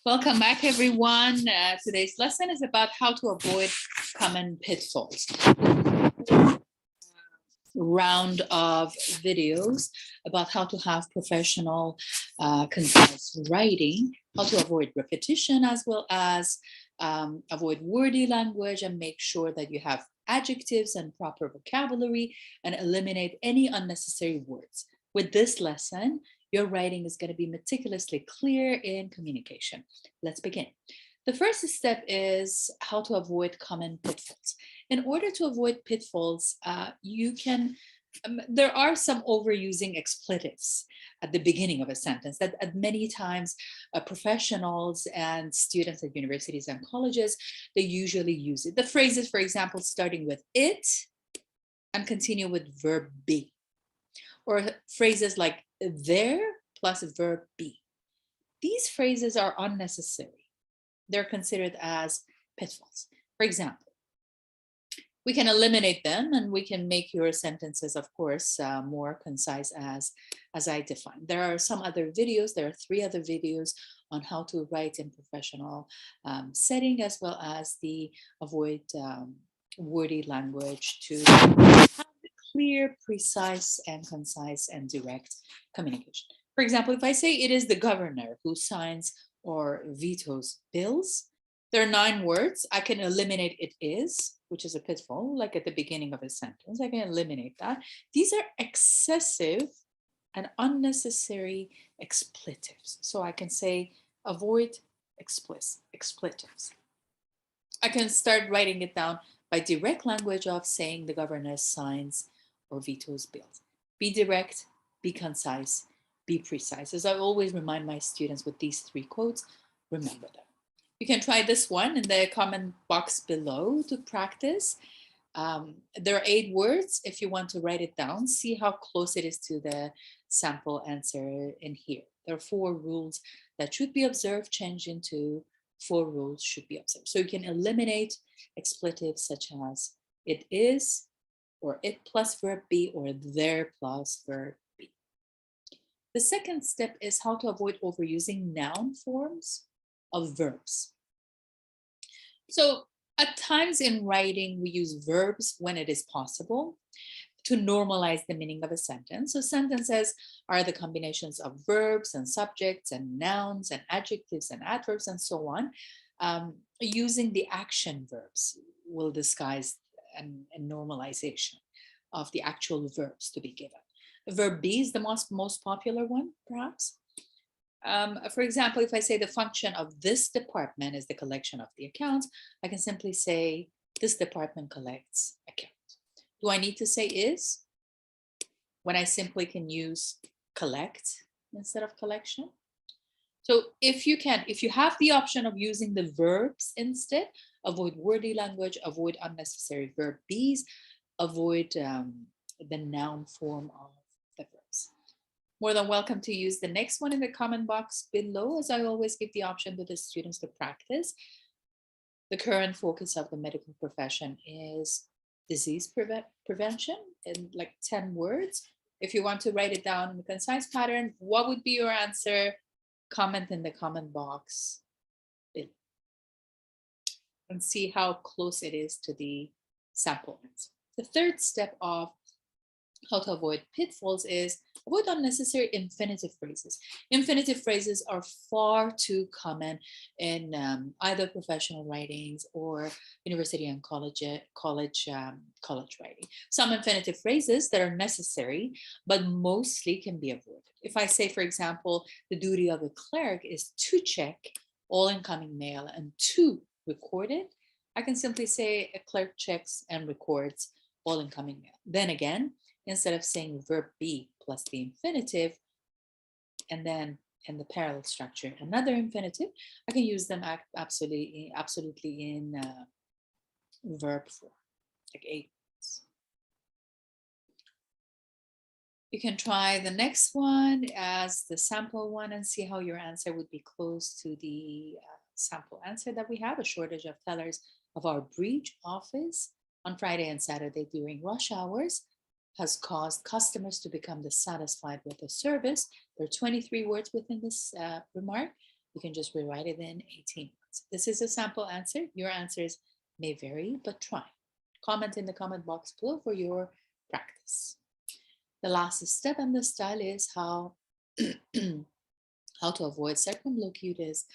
Welcome back, everyone. Today's lesson is about how to avoid common pitfalls. Round of videos about how to have professional, concise writing, how to avoid repetition, as well as avoid wordy language and make sure that you have adjectives and proper vocabulary and eliminate any unnecessary words. With this lesson, your writing is going to be meticulously clear in communication. Let's begin. The first step is how to avoid common pitfalls. In order to avoid pitfalls, there are some overusing expletives at the beginning of a sentence that at many times professionals and students at universities and colleges, they usually use it. The phrases, for example, starting with it and continue with verb be, or phrases like there plus verb be. These phrases are unnecessary. They're considered as pitfalls. For example, we can eliminate them and we can make your sentences, of course, more concise as I defined. There are some other videos. There are 3 other videos on how to write in professional setting, as well as the avoid wordy language to have clear, precise, and concise and direct communication. For example, if I say it is the governor who signs or vetoes bills, there are 9 words. I can eliminate it is, which is a pitfall, like at the beginning of a sentence. I can eliminate that. These are excessive and unnecessary expletives. So I can say avoid expletives. I can start writing it down by direct language of saying the governor signs or vetoes bills. Be direct, be concise, be precise. As I always remind my students with these 3 quotes, remember them. You can try this one in the comment box below to practice. There are 8 words. If you want to write it down, see how close it is to the sample answer in here. There are 4 rules that should be observed, change into 4 rules should be observed. So you can eliminate expletives such as it is, or it plus verb be, or there plus verb be. The second step is how to avoid overusing noun forms of verbs. So at times in writing, we use verbs when it is possible to normalize the meaning of a sentence. So sentences are the combinations of verbs and subjects and nouns and adjectives and adverbs and so on. Using the action verbs will disguise a normalization of the actual verbs to be given. Verb be is the most popular one, perhaps. For example, if I say the function of this department is the collection of the accounts, I can simply say this department collects accounts. Do I need to say is when I simply can use collect instead of collection? So if you have the option of using the verbs instead, avoid wordy language, avoid unnecessary verb be's, avoid the noun form of the verbs. More than welcome to use the next one in the comment box below, as I always give the option to the students to practice. The current focus of the medical profession is disease prevention in like 10 words. If you want to write it down in a concise pattern, what would be your answer? Comment in the comment box below and see how close it is to the sample answer. The third step of how to avoid pitfalls is avoid unnecessary infinitive phrases. Infinitive phrases are far too common in either professional writings or university and college writing. Some infinitive phrases that are necessary, but mostly can be avoided. If I say, for example, the duty of a clerk is to check all incoming mail and to record it, I can simply say a clerk checks and records all incoming mail. Then again, instead of saying verb be plus the infinitive, and then in the parallel structure, another infinitive, I can use them absolutely in verb form, like 8 words. You can try the next one as the sample one and see how your answer would be close to the sample answer that we have. A shortage of tellers of our breach office on Friday and Saturday during rush hours has caused customers to become dissatisfied with the service. There are 23 words within this remark. you can just rewrite it in 18 months. This is a sample answer. Your answers may vary, but try. Comment in the comment box below for your practice. The last step in the style is how, how to avoid circumlocutions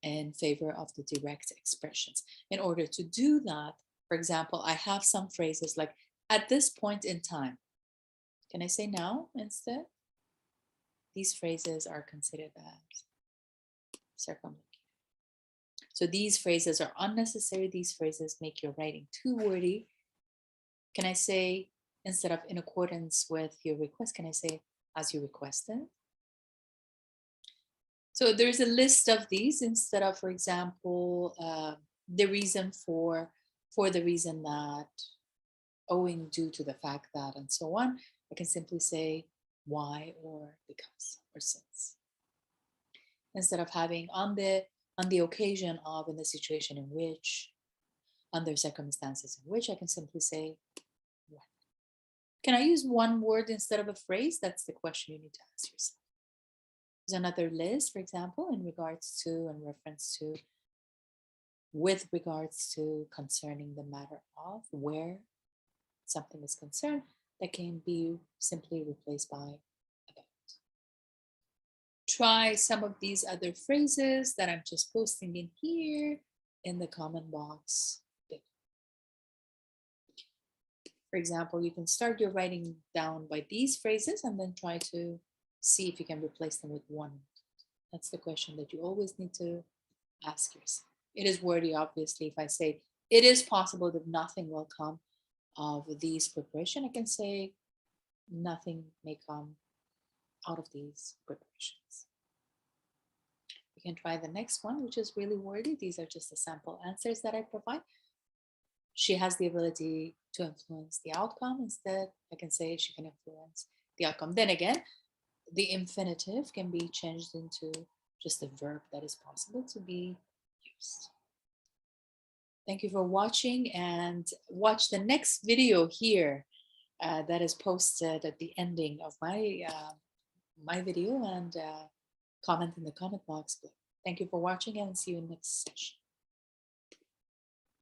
in favor of the direct expressions. In order to do that, for example, I have some phrases like at this point in time. Can I say now instead? These phrases are considered as circumlocution. So these phrases are unnecessary. These phrases make your writing too wordy. Can I say, instead of in accordance with your request, can I say as you requested? So there's a list of these instead of, for example, the reason for the reason that, owing, due to the fact that, and so on. I can simply say why or because or since. Instead of having on the occasion of, in the situation in which, under circumstances in which, I can simply say when. Can I use one word instead of a phrase? That's the question you need to ask yourself. There's another list, for example, in regards to and reference to, with regards to, concerning the matter of, where something is concerned, that can be simply replaced by about. Try some of these other phrases that I'm just posting in here in the comment box. For example, you can start your writing down by these phrases and then try to see if you can replace them with one. That's the question that you always need to ask yourself. It is wordy, obviously. If I say, it is possible that nothing will come of these preparation, I can say, nothing may come out of these preparations. We can try the next one, which is really wordy. These are just the sample answers that I provide. She has the ability to influence the outcome. Instead, I can say she can influence the outcome. Then again, the infinitive can be changed into just a verb that is possible to be used. Thank you for watching, and watch the next video here that is posted at the ending of my video, and comment in the comment box below. Thank you for watching, and see you in the next session.